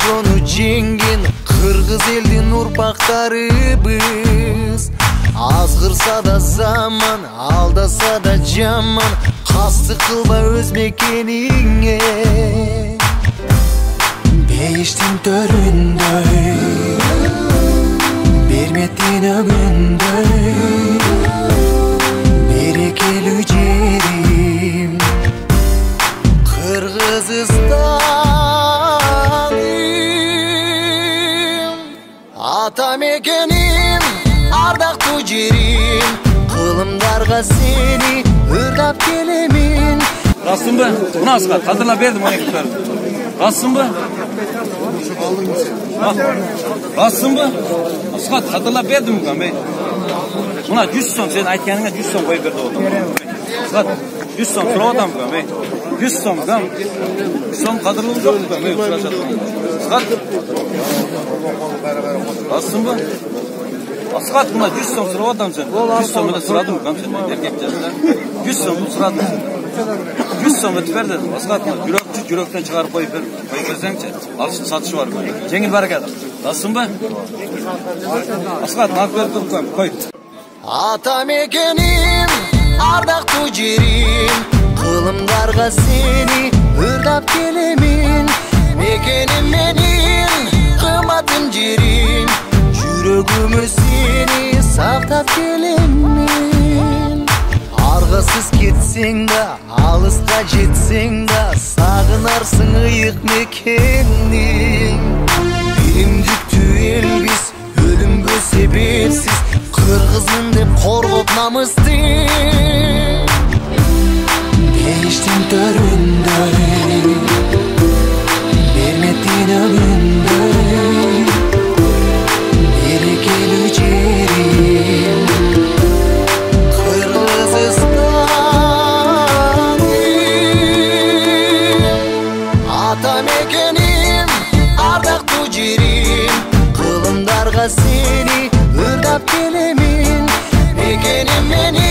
Kobzonu жеңген Кыргыз элдин урпактарыбыз. Азгырса да заман, алдаса да жаман, кастык кылба өз мекениңе. Бейиштин төрүндөй, берметтин өгүндөй, берекелүү жерим Кыргызстаным. Ата мекеним, ардактуу жерим, кылымдарга сени ырдап келемин. Расынбы? Мына Асқат, кадырлап бердим 12 төр. Расынбы? Расынбы? Асқат, кадырлап бердим бе? Мына 100 сом, сен айтканыңа 100 сом коюп берди болдум. Асқат, 100 сом сурап атам бе? 100 сом кам. 100 сом кадырлуу жок бе? Асқат. Расынбы? Асқат, мына 100 сом сурап атам сен. 100 сом менен сурадым кам сен, эркек жасында. 100 сом сурадым. 100 сом өтіп берді. Асқат, жүректен шығарып қойып берсеңші. Алышы сатышы бар. Жеңіл барекет. Расың ба? Асқат, алып беріп тұрып қой. Ата мекеним, ардактуу жерим, кылымдарга сени ырдап келемин. Мекеним менин, кымбатым жерим, жүрөгүмө сени сактап келемин. Аргасыз кетсең да, алыска жетсең да, сагынарсың ыйык мекенни. Биримдиктүү элбиз, өлүмгө себепсиз, кыргызмын деп коргоп намысты. Бейиштин төрүндөй, берметтин өгүндөй, берекелүү жерим Ата мекеним, ардактуу жерим, кылымдарга сени ырдап келемин. Мекеним менин